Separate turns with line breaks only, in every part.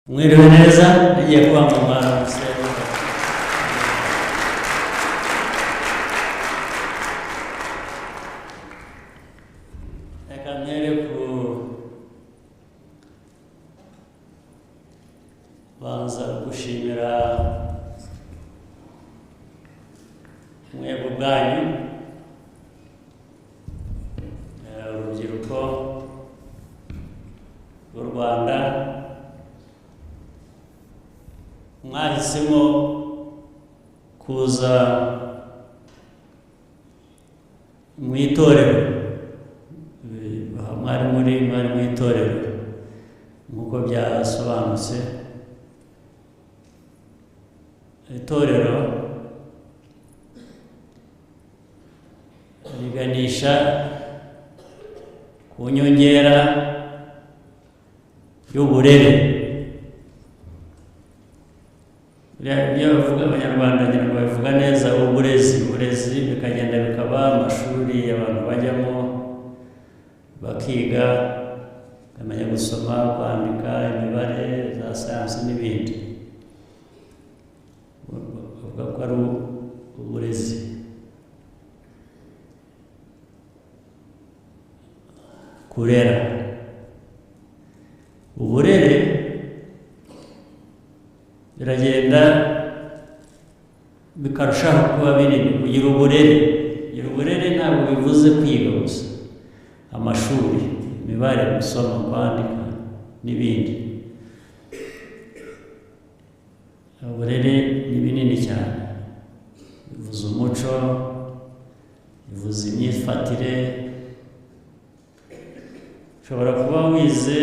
Mwiriwe neza nagiye kwamamara reka mpere ku banza gushimira mwebwe ubwanyu urubyiruko rw'u Rwanda mwahisemo kuza mu itorero, mwari mu itorero nk'uko byasobanutse. Itorero riganisha ku nyongera y'uburere. Iyo bavuga Abanyarwanda ngira ngo bavuga neza uburezi bikagenda bikaba amashuri abantu bajyamo bakiga bakamenya gusoma, kwandika, imibare, za sayansi n'ibindi. Bavuga ko ari uburezi. Kurera, uburere biragenda bikarushaho kuba binini. Kugira uburere ntabwo bivuze kwiga gusa amashuri, imibare, gusoma, kwandika n'ibindi. Uburere ni binini cyane, bivuze umuco, bivuze imyifatire. Ushobora kuba wize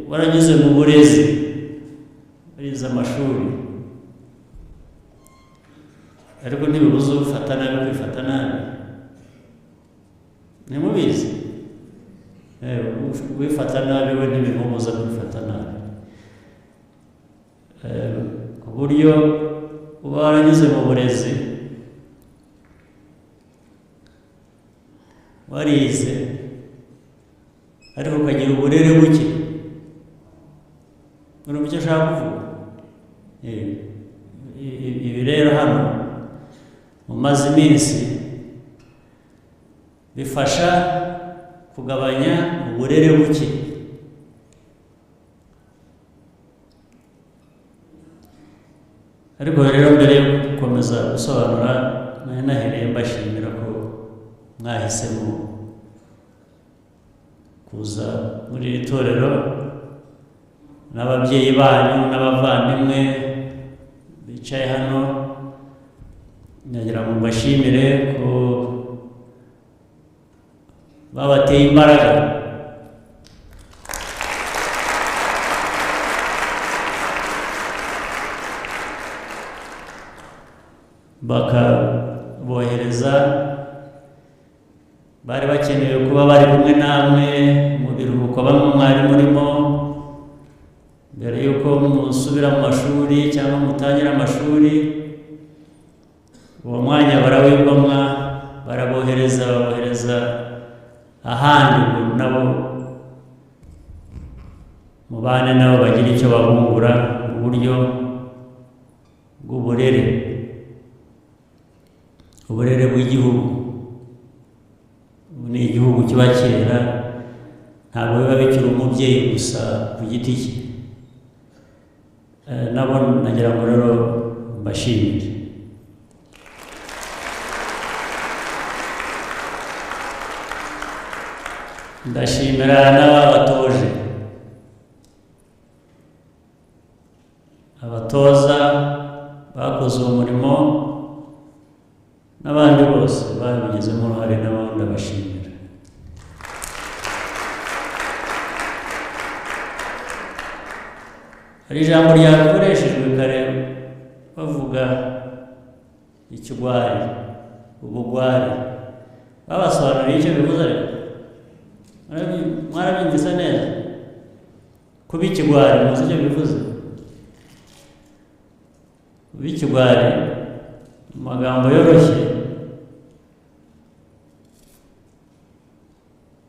waragize mu burezi, warize amashuri, ariko ntibibuze ufata nabi kwifata nabi. Ntimubizi? Wifata nabi we ntibimubuza kwifata nabi. Ku buryo uba waragize mu burezi, warize, ariko ukagira uburere buke. Urumva icyo ashaka kuvuga? Ibi rero hano mumaze iminsi bifasha kugabanya uburere buke. Ariko rero mbere yo gukomeza gusobanura, nahereye mbashimira ko mwahisemo kuza muri iri torero, n'ababyeyi banyu n'abavandimwe bicaye hano. Nagira ngo mbashimire ko babateye imbaraga bakabohereza. Bari bakeneye kuba bari kumwe namwe mu biruhuko bamwe mwari murimo, mbere y'uko musubira mu mashuri cyangwa mutangira amashuri. Uwo mwanya barawigomwa, babohereza ahandi ngo nabo mubane nabo bagira icyo babungura mu buryo bw'uburere, uburere bw'igihugu. Ni igihugu kiba kera, ntabwo biba bikiri umubyeyi gusa ku giti cye. Nabo nagira ngo rero mbashimire. Ndashimira n'ababatoje, abatoza bakoze uwo murimo, n'abandi bose babigizemo uruhare, nabo ndabashimira. Hari ijambo ryakoreshejwe kare bavuga ikigwari, ubugwari. Babasobanuriye icyo bivuze, ariko mwarabyumvise neza? Kuba ikigwari muzi icyo bivuze? Kuba ikigwari mu magambo yoroshye,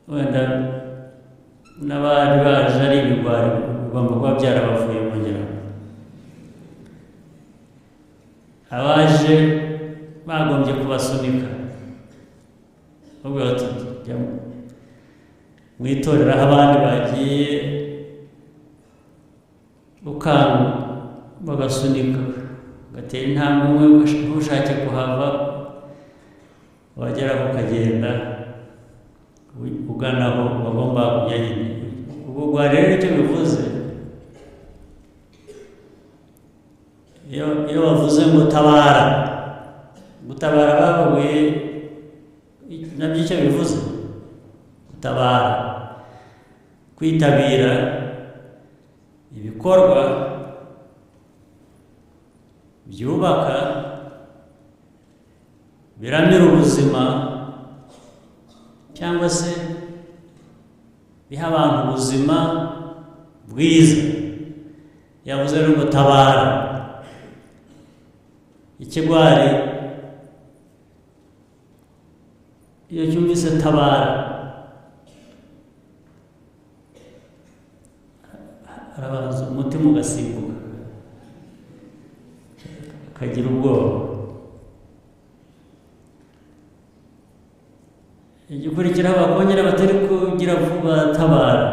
wenda n'abari baje ari ibigwari bigomba kuba byarabavuye mu ngero. Abaje bagombye kubasunika ubwo bati jya mwitorera aho abandi bagiye ukanga bagasunika gatera intambwe umwe ntushake kuhava wagera ukagenda ugana aho bagomba kujya nyine. Ubwo rero icyo bivuze iyo bavuze ngo gutabara bababuye nabyo icyo bivuze gutabara, kwitabira ibikorwa byubaka biramira ubuzima cyangwa se biha abantu ubuzima bwiza. Yavuze rero ngo tabara ikigwari, iyo cyumvise tabara arabaza umutima ugasimbuka akagira ubwoba. Igikurikiraho bakongera batari kugira vuba tabara,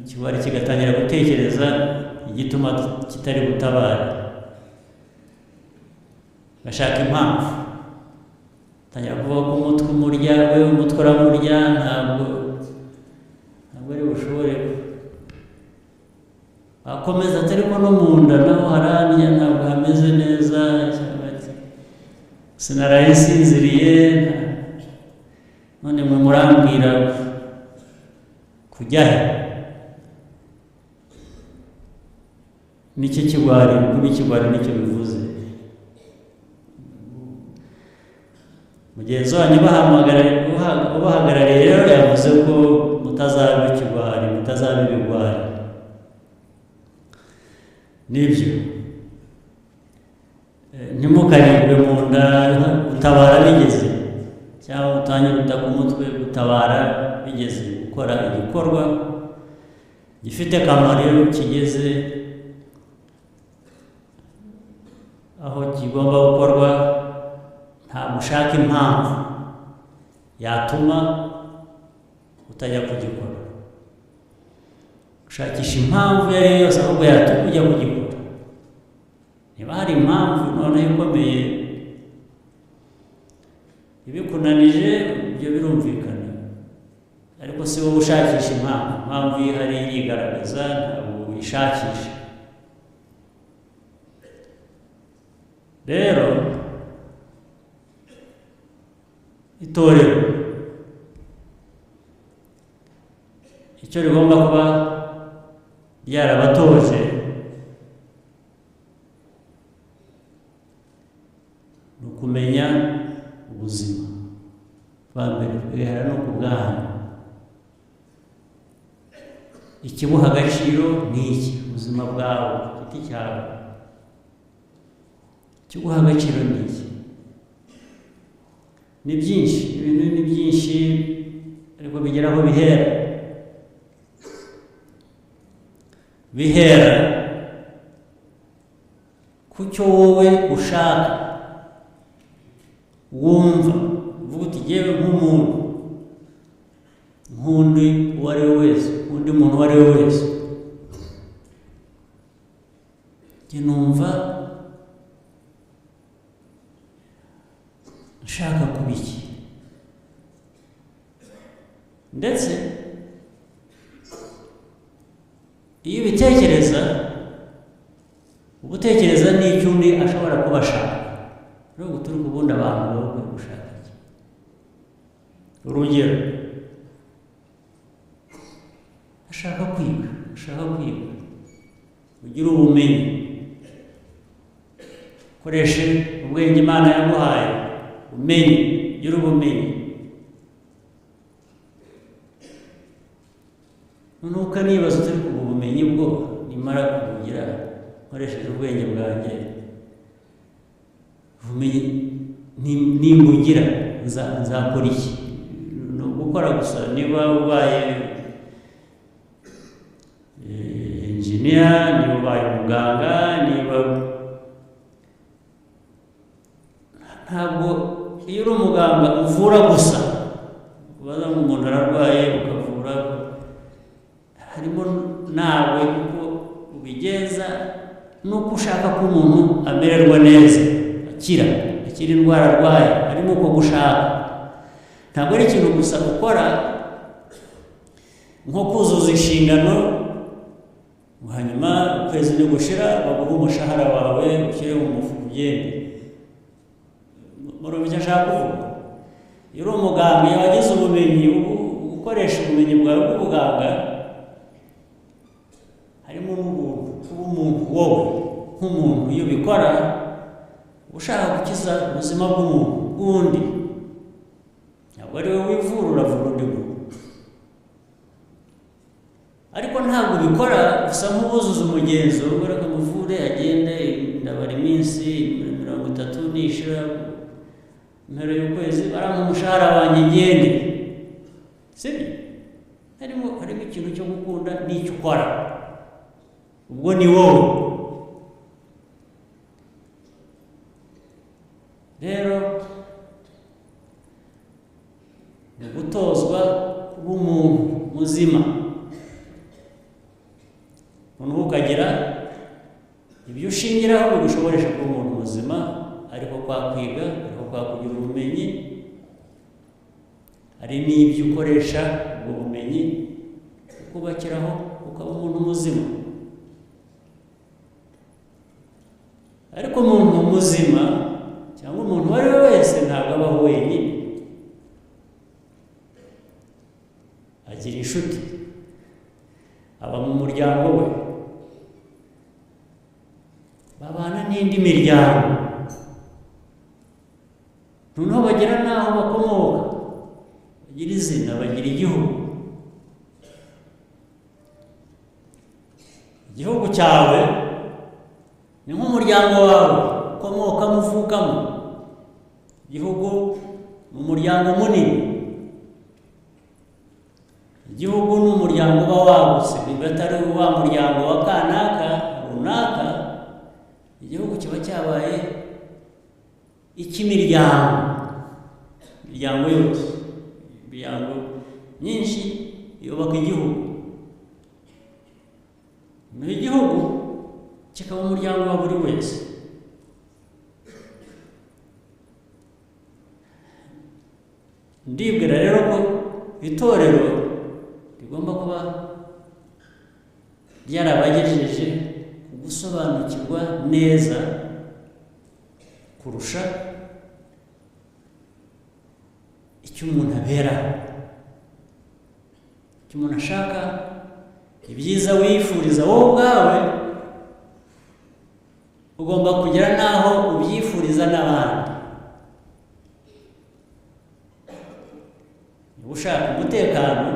ikigwari kigatangira gutekereza igituma kitari gutabara, gashaka impamvu, tangira kuvuga ko umutwe umurya, umutwe uramurya, ntabwo ari bushobore. Akomeza atari ko no mu nda naho harandya, ntabwo hameze neza, sinaraye nsinziriye, none mwe murambwira kujya he? Nicyo kigwari, kuba ikigwari nicyo bivuze. Mugenzi wanyu ubahagarariye rero yavuze ko mutazaba ikigwari, mutazaba ibigwari. Nibyo, ntimukaribwe mu nda gutabara bigeze, cyangwa utanye gutaka umutwe gutabara bigeze gukora igikorwa gifite akamaro kigeze aho kigomba gukorwa. Nta gushaka impamvu yatuma utajya kugikora, gushakisha impamvu iyo ari yo yose ahubwo yatuma ujya kugikora. Niba hari impamvu noneho ikomeye ibikunanije, ibyo birumvikana, ariko si wowe ushakisha impamvu ihari yigaragaza, ntabwo uyishakisha. Rero itorero icyo rigomba kuba ryarabatoje ni ukumenya ubuzima bwa mbere, bwihera no ku bwanyu. Ikibuha agaciro ni iki? Ubuzima bwawe ku giti cyawe, ikiguha agaciro ni iki? Ni byinshi, ibintu ni byinshi, ariko bigera aho bihera ku cyo wowe ushaka, wumva uvuga uti yewe nk'umuntu, nk'undi uwo ari we wese, undi muntu uwo ari we wese, njye numva nshaka kuba iki. Ndetse iyo ubitekereza, ugutekereza n'icyo undi ashobora kuba ashaka, rero guturuka ubundi abantu baba gushaka iki. Urugero, ashaka kwiga, ugire ubumenyi, koreshe ubwenge Imana yaguhaye, umenye, ugire ubumenyi. Noneho ukanibaza utari kuba ubumenyi bwo nimara kubugira nkoresheje ubwenge bwanjye, ubumenyi nimbugira nzakora iki? Ni ugukora gusa. Niba ubaye engineer, niba ubaye umuganga, niba ntabwo iyo uri umuganga uvura gusa ubaza ngo umuntu ararwaye ukavura, harimo nawe uko ubigenza nuko ushaka ko umuntu amererwa neza, akira indwara arwaye, harimo uko gushaka. Ntabwo ari ikintu gusa ukora nko kuzuza inshingano hanyuma ukwezi nigushira baguha umushahara wawe ushyire mu mufuka ugende. Murumva icyo ashaka kuvuga? Iyo uri umuganga, iyo wagize ubumenyi, ukoresha ubumenyi bwawe bw'ubuganga, harimo n'ubuntu, kuba umuntu wowe nk'umuntu iyo ubikora ushaka gukiza ubuzima bw'umuntu bw'undi, ntabwo ari wowe wivura, uravura undi muntu. Ariko ntabwo ubikora gusa nk'ubuzuza umugenzo, reka muvure agende ndabara iminsi 30 nishira impera y'ukwezi barampa umushahara wanjye ngende. Sibyo? Harimo ikintu cyo gukunda n'icyo ukora, ubwo ni wowe. Rero ni gutozwa kuba umuntu muzima, noneho ukagira ibyo ushingiraho bigushoboresha kuba umuntu muzima, ariko kwakwiga, ariko kwakugira ubumenyi, hari n'ibyo ukoresha ubwo bumenyi ukubakiraho ukaba umuntu muzima. Ariko umuntu muzima cyangwa umuntu uwo ari we wese ntabwo abaho wenyine, agira inshuti, aba mu muryango we, babana n'indi miryango, noneho bagera n'aho bakomoka, bagira izina, bagira igihugu. Igihugu cyawe ni nk'umuryango wawe ukomokamo, uvukamo. Igihugu ni umuryango munini, igihugu ni umuryango uba wagutse, atari wa muryango wa kanaka runaka. Igihugu kiba cyabaye icy'imiryango, imiryango yose, imiryango myinshi yubaka igihugu. Igihugu kikaba umuryango wa buri wese. Ndibwira rero ko itorero rigomba kuba ryarabagejeje ku gusobanukirwa neza kurusha icyo umuntu abera, icyo umuntu ashaka, ibyiza wifuriza wowe ubwawe, ugomba kugera n'aho ubyifuriza n'abandi. Niba ushaka umutekano,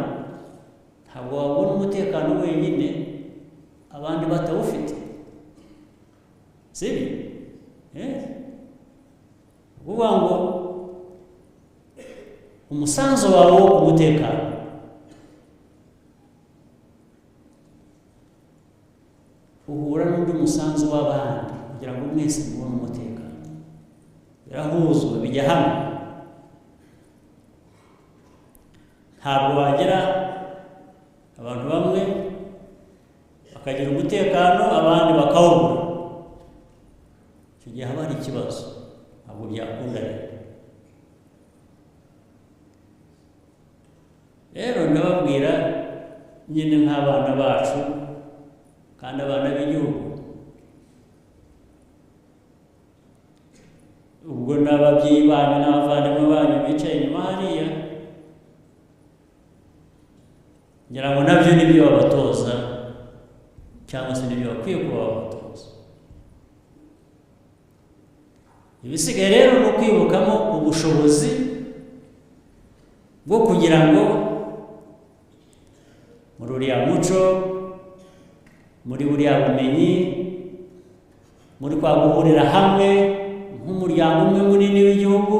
ntabwo wabona umutekano wenyine abandi batawufite, sibyo? Uvuga ngo umusanzu wawe wo ku mutekano uhura n'undi musanzu w'abandi kugira ngo mwese mubone umutekano, birahuzwa, bijya hamwe. Ntabwo wagera abantu bamwe bakagira umutekano abandi bakawubura, icyo gihe haba hari ikibazo, ntabwo byakunda. Rero ndababwira nyine nk'abana bacu kandi abana b'igihugu, ubwo n'ababyeyi banyu n'abavandimwe banyu bicaye inyuma hariya, ngira ngo nabyo nibyo babatoza, cyangwa se nibyo bakwiye kuba babatoza. Ibisigaye rero ni ukwibukamo ubushobozi bwo kugira ngo muri uriya muco, muri buriya bumenyi, muri kwa guhurira hamwe nk'umuryango umwe munini w'igihugu,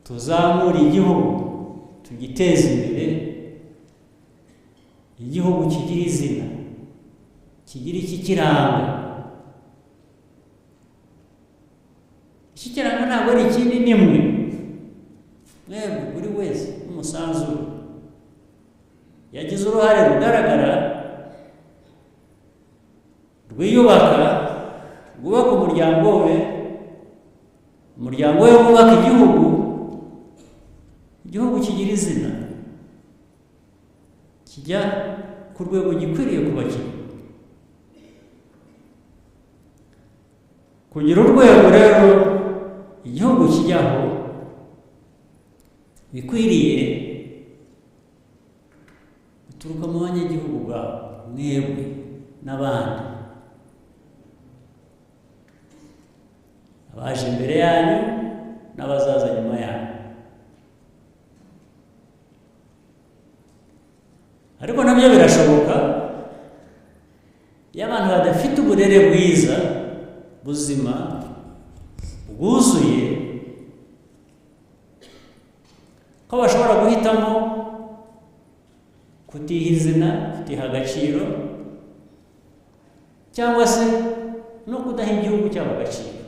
tuzamure igihugu, tugiteze imbere, igihugu kigira izina, kigira ikikiranga. Ikikiranga ntabwo ari ikindi nimwe, mwebwe buri wese n'umusanzu we yagize uruhare rugaragara rwiyubaka, rwubaka umuryango we, umuryango we wubaka igihugu, igihugu kigira izina, kijya ku rwego gikwiriye kuba kiri. Kugira urwego rero igihugu kijyaho bikwiriye bituruka mu banyagihugu bwabo, mwebwe n'abandi, abaje imbere yanyu n'abazaza nyuma yanyu. Ariko nabyo birashoboka iyo abantu badafite uburere bwiza, buzima, bwuzuye, ko bashobora guhitamo kutiha izina, kutiha agaciro, cyangwa se no kudaha igihugu cyabo agaciro,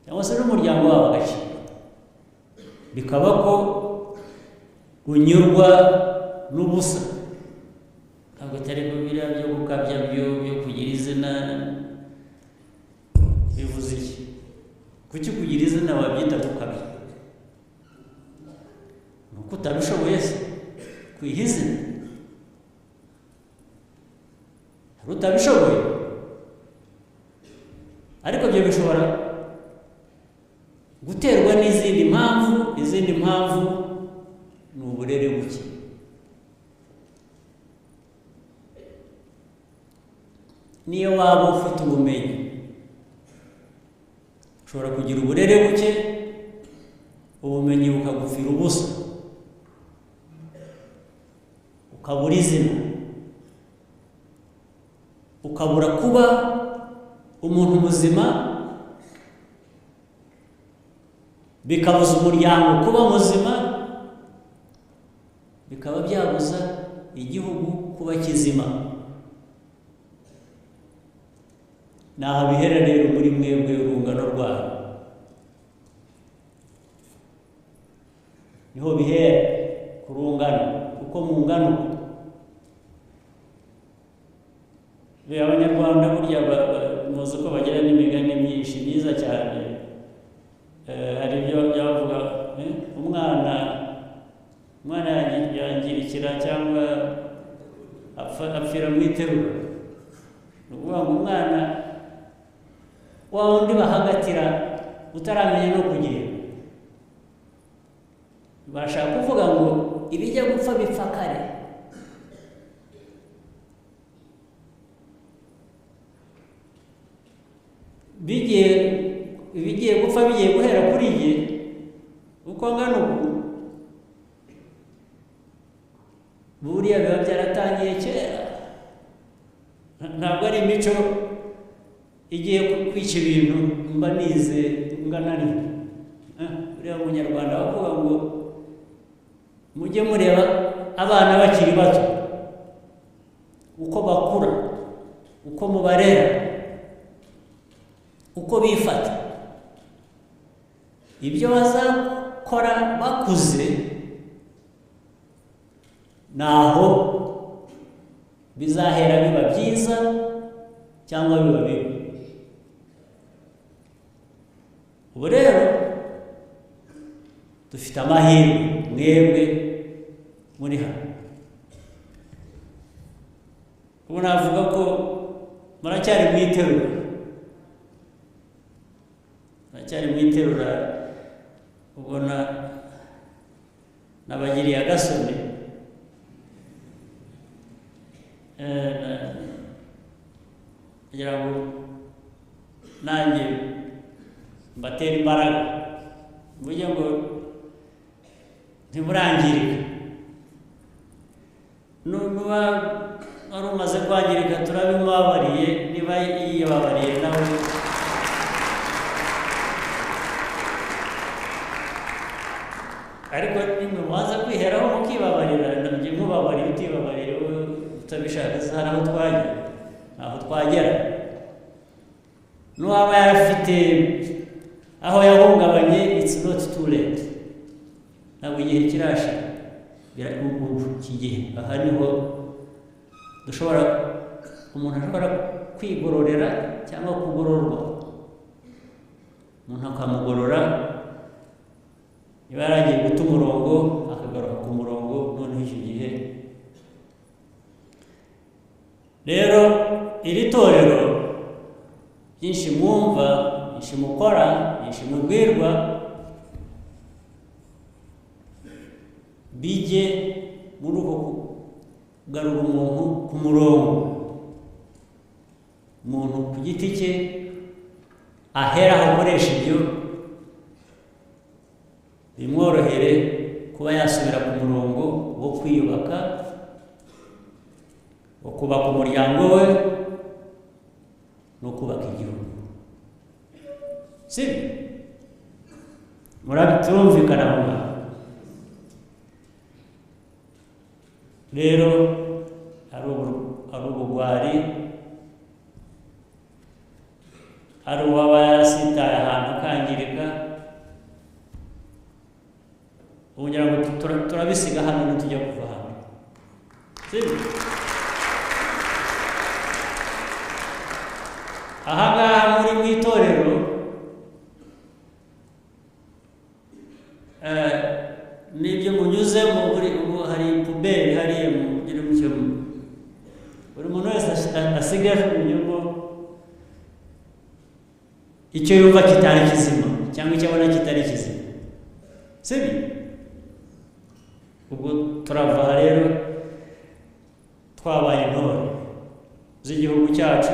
cyangwa se n'umuryango wabo agaciro, bikaba ko unyurwa n'ubusa. Ntabwo atari ko biriya byo gukabya byo kugira izina bivuze iki? Kuki kugira izina wabyita gukabya? Ni uko utabishoboye se kwiha izina? Hari utabishoboye, ariko ibyo bishobora guterwa n'izindi mpamvu. Izindi mpamvu ni uburere buke. Niyo waba ufite ubumenyi, ushobora kugira uburere buke, ubumenyi bukagupfira ubusa, ukabura izina, ukabura kuba umuntu muzima, bikabuza umuryango kuba muzima, bikaba byabuza igihugu kuba kizima. Naho bihera rero muri mwebwe urungano rwayo, niho bihera ku rungano, kuko mu ngano abanyarwanda burya muzi ko bagira n'imigani myinshi myiza cyane. Hari ibyo byavuga umwana yangirikira cyangwa apfira mu iterura. Ni ukuvuga ngo umwana wa wundi bahagatira utaramenya no kugenda, bashaka kuvuga ngo ibijya gupfa bipfa kare. Ibigiye gupfa bigiye guhera kuri jye uko ngana uku, buriya biba byaratangiye kera. Ntabwo ari imico igiye kwica ibintu mba nize ngana ni buriya munyarwanda bavuga ngo mujye mureba abana bakiri bato uko bakura, uko mubarera, uko bifata. Ibyo bazakora bakuze naho bizahera biba byiza cyangwa biba bibi. Ubu rero dufite amahirwe, mwebwe muri hano. Ubu navuga ko muracyari mu iterura, muracyari mu iterura. Ubona nabagiriye agasoni, kugira ngo nanjye mbatera imbaraga, mvuge ngo ntimurangirika. Nuba wari umaze kwangirika turabimubabariye, niba yiyababariye nawe ariko nimwe mubanza kwiheraho mukibabarira. Nabyo nkubabariye utibabariye tutabishaka hari aho twagera aho twagera n'uwaba yarafite aho yahungabanye, it's not too late. Ntabwo igihe kirashira, ubu iki gihe aha niho umuntu ashobora kwigororera cyangwa kugororwa. Umuntu akamugorora, niba yaragiye guta umurongo akagaruka ku murongo, noneho icyo gihe rero iri torero byinshi mwumva, byinshi mukora, byinshi mubwirwa, bijye muri uko kugarura umuntu ku murongo. Umuntu ku giti cye ahera akoresha ibyo bimworohere kuba yasubira ku murongo wo kwiyubaka, wo kubaka umuryango we no kubaka igihugu. Sibyo? Murabyumvikana aho ngaho. Rero ari ubugwari, ari uwaba yarasitaye ahantu akangirika, ubugira ngo turabisiga hano ntitujya kuva hano. Sibyo? Aha ngaha muri mu itorero n'ibyo munyuzemo, hari puberi hariya mugire mucyo, buri muntu wese asigaje inyungu icyo yumva kitari kizima cyangwa icyo abona kitari kizima. Sibyo? Ubwo turava rero twabaye intore z'igihugu cyacu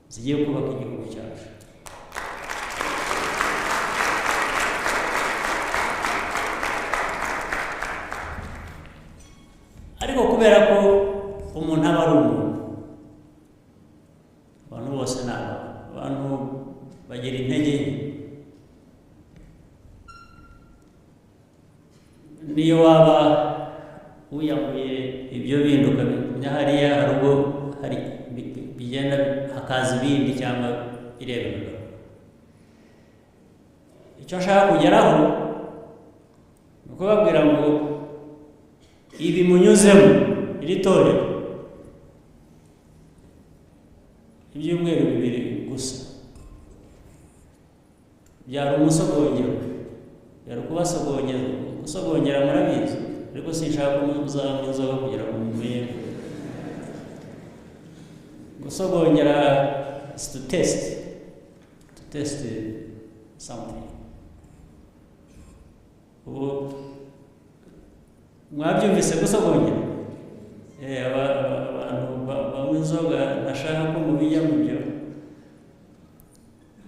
zigiye kubaka igihugu cyacu. Ariko kubera ko umuntu aba ari umuntu, abantu bose ni abantu bagira intege nke. Niyo waba wiyamuye ibyo bindi ukamenya hariya hari ubwo hari bigenda hakaza ibindi cyangwa irebera. Icyo nshaka kugeraho ni ukubabwira ngo ibi munyuzemo, iri torero, ibyumweru 2 gusa byari umusogongero, byari kubasogongera. Gusogongera murabizi, ariko sinshaka kumuzamo inzoga kugira ngo mumenye. Gusogongera is to test something. Ubu mwabyumvise gusogongera? Abantu banywa inzoga bashaka ko mubijya mu byo.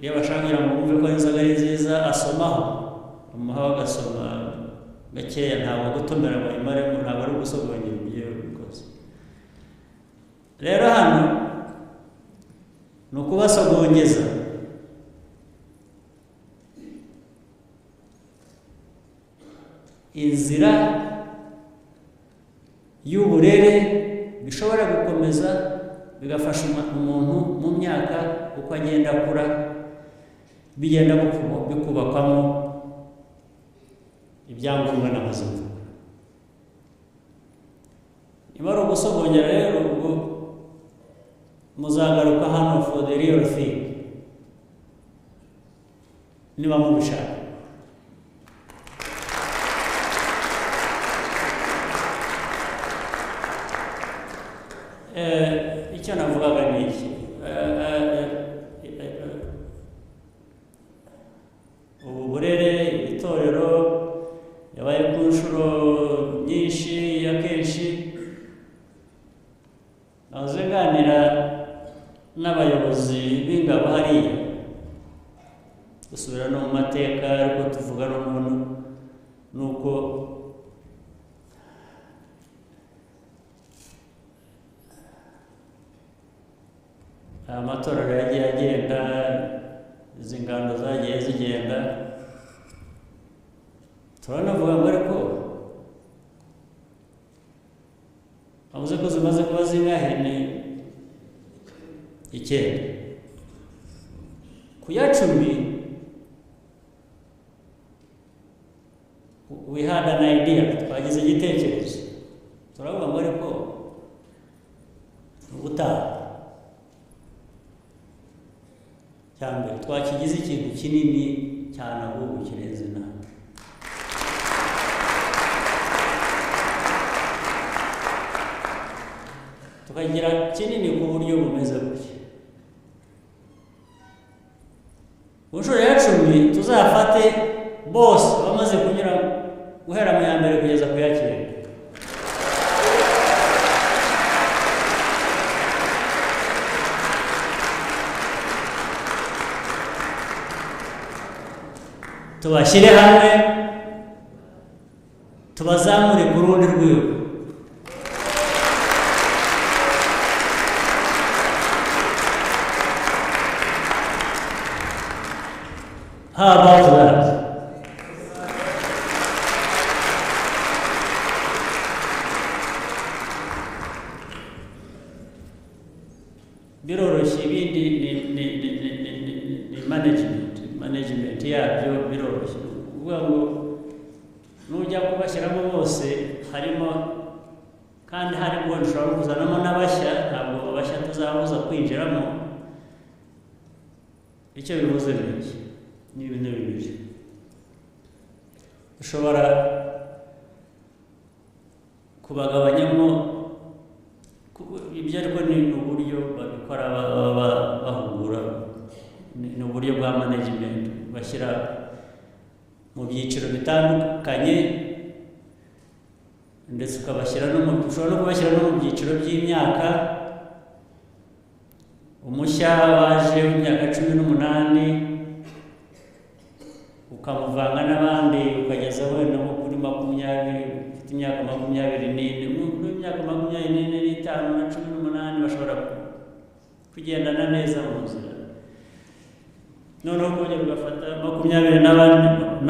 Iyo bashaka kugira ngo bumve ko inzoga ari nziza, asomaho, umuhaho agasoma gakeya, ntabwo gutomera ngo imaremo, ntabwo ari gusogongera ibyo bikoze. Rero hano ni ukubasogongeza. Inzira y'uburere bishobora gukomeza bigafasha umuntu mu myaka uko agenda akura, bigenda bikubakwamo ibyangombwa n'amazina. Niba ari ugusogongera rero, ubwo muzagaruka hano for the real thing niba mubishaka. Icyo navugaga ni iki, ubu burere, itorero yabaye ku nshuro nyinshi, akenshi nahoze nganira n'abayobozi b'ingabo hariya, gusubira no mu mateka, ariko tuvuga noneho nuko amatorero yagiye agenda, izi ngando zagiye zigenda, turanavuga ngo ariko avuze ko zimaze kuba zingahe ni 9 ku ya 10 we had an idea, twagize igitekerezo turavuga ngo ariko ubutaha cyangwa twakigize ikintu kinini cyane ahubwo kirenze nawe tukagira kinini ku buryo bumeze gutya ushuro ya 10 tuzafate bose bamaze kunyura guhera mu ya mbere kugeza ku ya 9 tubashyire hamwe tubazamure ku rundi rwego how about that biroroshye ibindi ni management yabyo biroroshye uvuga ngo nujya kubashyiramo bose harimo kandi harimo ushobora kuzanamo n'abashya ntabwo abashya tuzabuza kwinjiramo icyo bivuze n'iki ni ibintu bibiri ushobora kubagabanyamo ibyo ariko ni uburyo babikora bahugura ni uburyo bwa management bashyira mu byiciro bitandukanye ndetse ukabashyira ushobora no kubashyira no mu byiciro by'imyaka umushya waje w'imyaka 18 ukamuvanga n'abandi ukageza wenda nko kuri 20 ufite imyaka 24 n'imyaka 24 na 18 bashobora kugendana neza mu nzira noneho kongera ugafata 24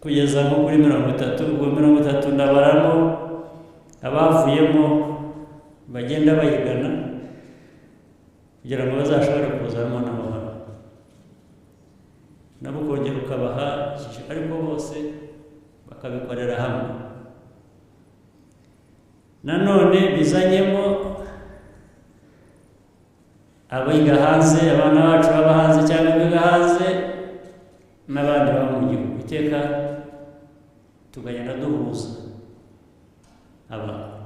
kugeza nko kuri 30 ubwo 30 ndabaramo abavuyemo bagenda bayigana kugira ngo bazashobore kuzamo n'amahoro nabo kongera ukabaha ariko bose bakabikorera hamwe nanone bizanyemo abiga hanze abana bacu baba hanze cyangwa abiga hanze n'abandi baba mu gihugu iteka tugenda duhuza abantu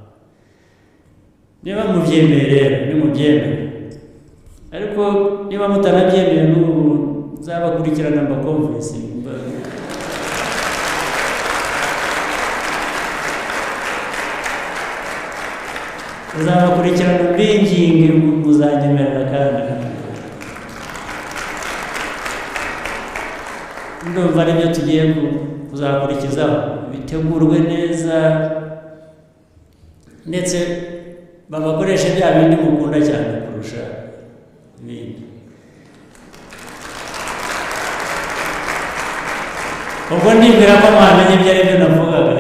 niba mubyemeye rero nimubyemeye ariko niba mutanabyemeye n'ubu nzabakurikirana mbakonvensi nzabakurikirana mbinginge muzanyemerera kandi ndumva aribyo tugiye kuzakurikizaho bitegurwe neza ndetse babakoreshe bya bindi mukunda cyane kurusha ibindi ubwo ndibwira ko mwamenye ibyo ari byo navugaga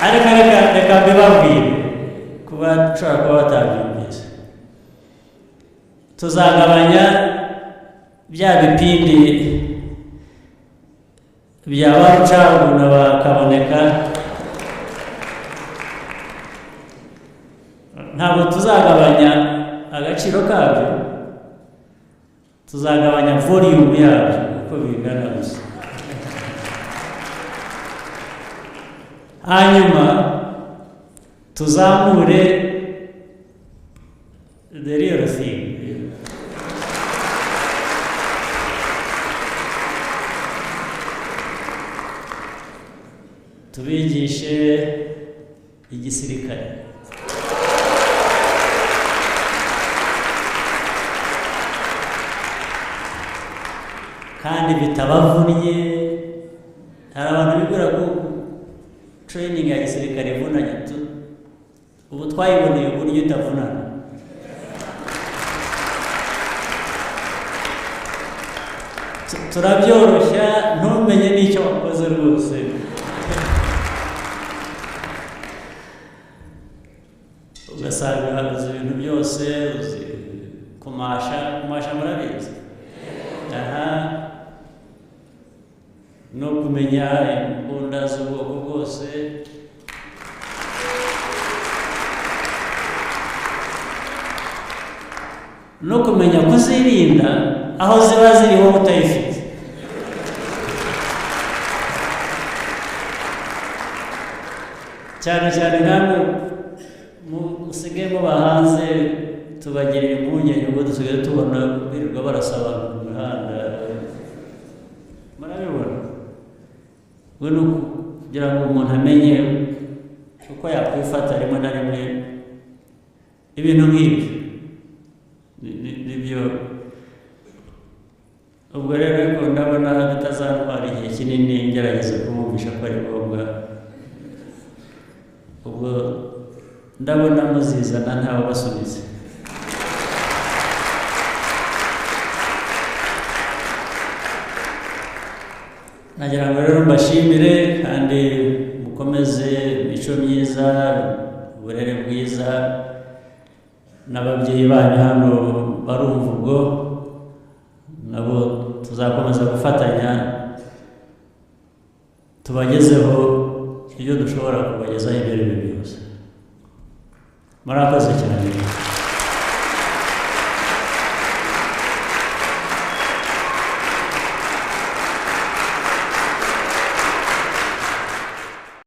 ariko reka mbibabwire kuba dushobora kuba batabyumvise tuzagabanya bya bipindi bya barucaguna bakaboneka ntabwo tuzagabanya agaciro kabyo tuzagabanya volume yabyo uko bingana gusa hanyuma tuzamure the real thing tubigishe igisirikare kandi bitabavunnye hari abantu bigura ko training ya gisirikare ivunanye ubu twayiboneye uburyo itavunana turabyoroshya ntumenye n'icyo wakoze rwose ugasanga uzi ibintu byose, uzi kumasha murabizi, aha, no kumenya imbunda z'ubwoko bwose, no kumenya kuzirinda aho ziba ziri wowe utayifite. cyane cyane namwe musigaye muba hanze, tubagirira impungenge ubwo dusigaye tubona birirwa barasaba abantu mu mihanda, murabibona. we ni kugira ngo umuntu amenye uko yakwifata rimwe na rimwe, ibintu nk'ibyo nibyo. ubwo rero ariko ndabona bitazantwara igihe kinini ngerageza kumwumvisha ko ari ngombwa. ubwo ndabona muzizana ntawe basubiza. nagira ngo rero mbashimire kandi mukomeze imico myiza, uburere bwiza, n'ababyeyi banyu hano barumva ubwo nabo tuzakomeza gufatanya tubagezeho ibyo dushobora kubagezaho ibyo ari byo byose. murakoze cyane.